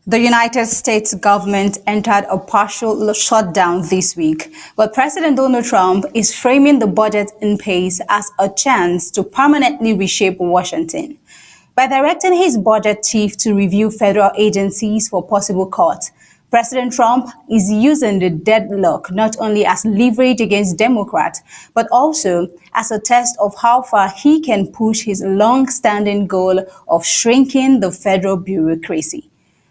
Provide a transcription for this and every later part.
The United States government entered a partial shutdown this week, but President Donald Trump is framing the budget impasse as a chance to permanently reshape Washington. By directing his budget chief to review federal agencies for possible cuts, President Trump is using the deadlock not only as leverage against Democrats, but also as a test of how far he can push his long-standing goal of shrinking the federal bureaucracy.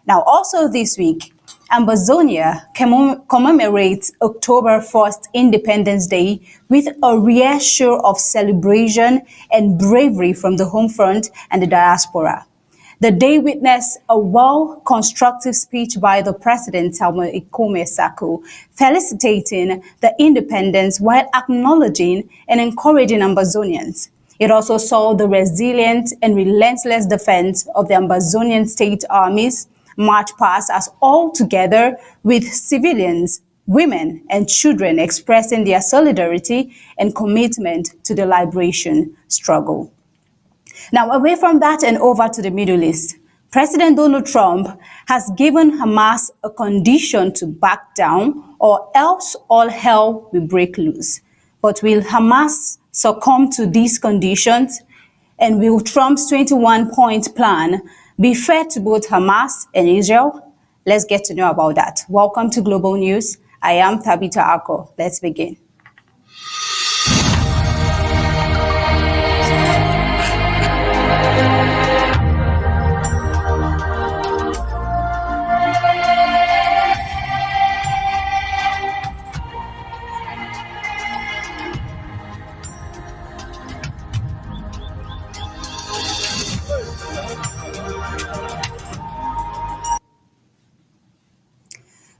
Now, also this week, Ambazonia commemorates October 1st Independence Day with a rare show of celebration and bravery from the home front and the diaspora. The day witnessed a well-constructed speech by the president, Samuel Ikome Sako, felicitating the independence while acknowledging and encouraging Ambazonians. It also saw the resilient and relentless defense of the Ambazonian state armies march past us all together, with civilians, women, and children expressing their solidarity and commitment to the liberation struggle. Now, away from that and over to the Middle East, President Donald Trump has given Hamas a condition to back down, or else all hell will break loose. But will Hamas succumb to these conditions? And will Trump's 21-point plan be fair to both Hamas and Israel? Let's get to know about that. Welcome to Global News. I am Tabitha Ako. Let's begin.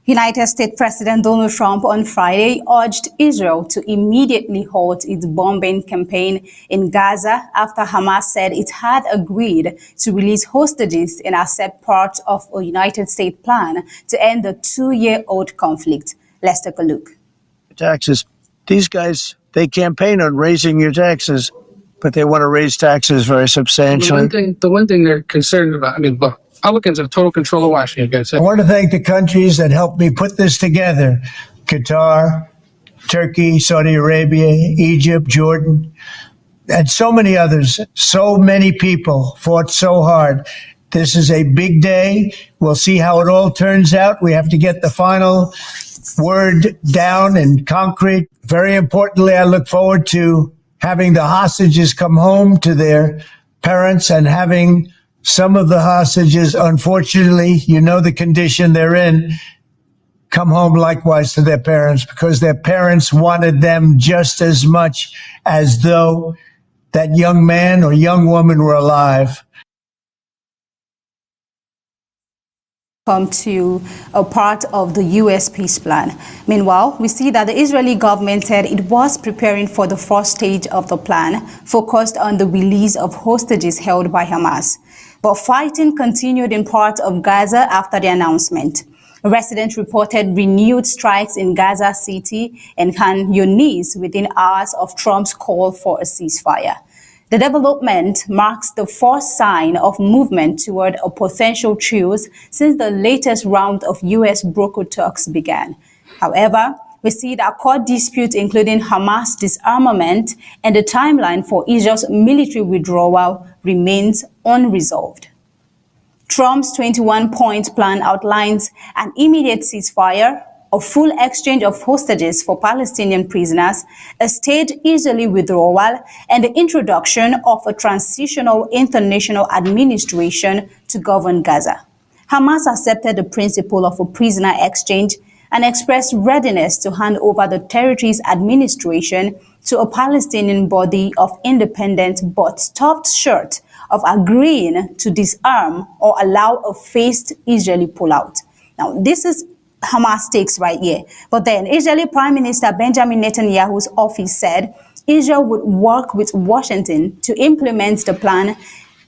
United States President Donald Trump on Friday urged Israel to immediately halt its bombing campaign in Gaza after Hamas said it had agreed to release hostages and accept part of a United States plan to end the 2-year-old conflict. Let's take a look. Taxes. These guys, they campaign on raising your taxes, but they want to raise taxes very substantially. The one thing they're concerned about, look, Republicans have total control of Washington. Guys. I want to thank the countries that helped me put this together. Qatar, Turkey, Saudi Arabia, Egypt, Jordan, and so many others. So many people fought so hard. This is a big day. We'll see how it all turns out. We have to get the final word down and concrete. Very importantly, I look forward to having the hostages come home to their parents and having some of the hostages, unfortunately, you know the condition they're in, come home likewise to their parents, because their parents wanted them just as much as though that young man or young woman were alive. Come to a part of the U.S. peace plan. Meanwhile, we see that the Israeli government said it was preparing for the first stage of the plan, focused on the release of hostages held by Hamas. But fighting continued in parts of Gaza after the announcement. Residents reported renewed strikes in Gaza City and Khan Yunis within hours of Trump's call for a ceasefire. The development marks the first sign of movement toward a potential truce since the latest round of U.S. brokered talks began. However, we see that court disputes, including Hamas disarmament and the timeline for Israel's military withdrawal, remains unresolved. Trump's 21-point plan outlines an immediate ceasefire, a full exchange of hostages for Palestinian prisoners, a staged Israeli withdrawal, and the introduction of a transitional international administration to govern Gaza. Hamas accepted the principle of a prisoner exchange and expressed readiness to hand over the territory's administration to a Palestinian body of independence, but stopped short of agreeing to disarm or allow a phased Israeli pullout. Now, this is Hamas takes right here. But then Israeli Prime Minister Benjamin Netanyahu's office said Israel would work with Washington to implement the plan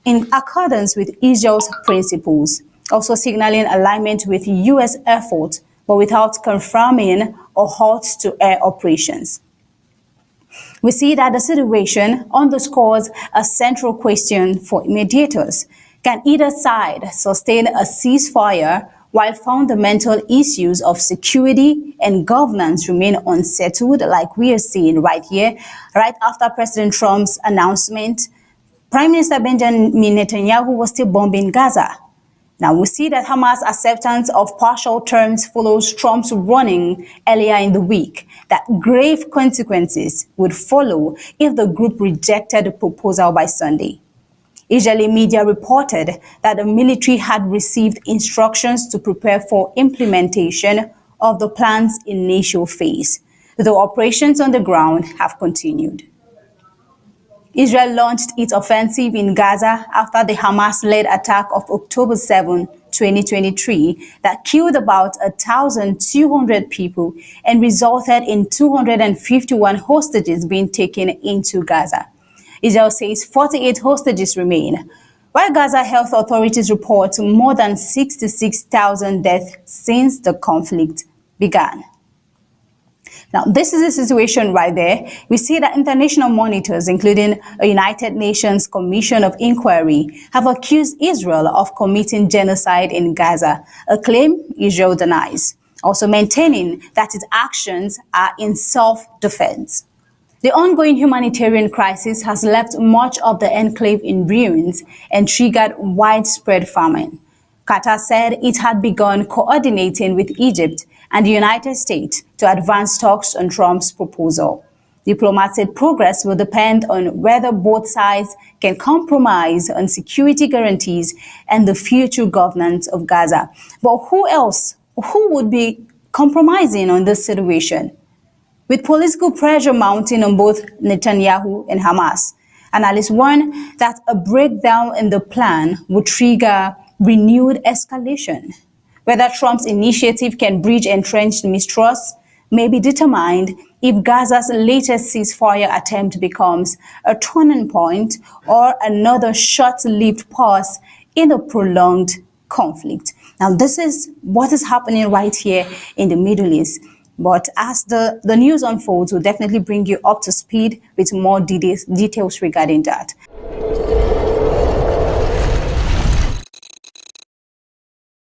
in accordance with Israel's principles, also signaling alignment with U.S. efforts, but without confirming a halt to air operations. We see that the situation underscores a central question for mediators. Can either side sustain a ceasefire while fundamental issues of security and governance remain unsettled, like we are seeing right here, right after President Trump's announcement? Prime Minister Benjamin Netanyahu was still bombing Gaza. Now we see that Hamas' acceptance of partial terms follows Trump's warning earlier in the week that grave consequences would follow if the group rejected the proposal by Sunday. Israeli media reported that the military had received instructions to prepare for implementation of the plan's initial phase, though operations on the ground have continued. Israel launched its offensive in Gaza after the Hamas-led attack of October 7, 2023 that killed about 1,200 people and resulted in 251 hostages being taken into Gaza. Israel says 48 hostages remain, while Gaza health authorities report more than 66,000 deaths since the conflict began. Now, this is the situation right there. We see that international monitors, including a United Nations Commission of Inquiry, have accused Israel of committing genocide in Gaza, a claim Israel denies, also maintaining that its actions are in self-defense. The ongoing humanitarian crisis has left much of the enclave in ruins and triggered widespread famine. Qatar said it had begun coordinating with Egypt and the United States to advance talks on Trump's proposal. Diplomats said progress will depend on whether both sides can compromise on security guarantees and the future governance of Gaza. But who else? Who would be compromising on this situation? With political pressure mounting on both Netanyahu and Hamas, analysts warn that a breakdown in the plan would trigger renewed escalation. Whether Trump's initiative can bridge entrenched mistrust may be determined if Gaza's latest ceasefire attempt becomes a turning point or another short-lived pause in a prolonged conflict. Now, this is what is happening right here in the Middle East. But as the news unfolds, we'll definitely bring you up to speed with more details regarding that.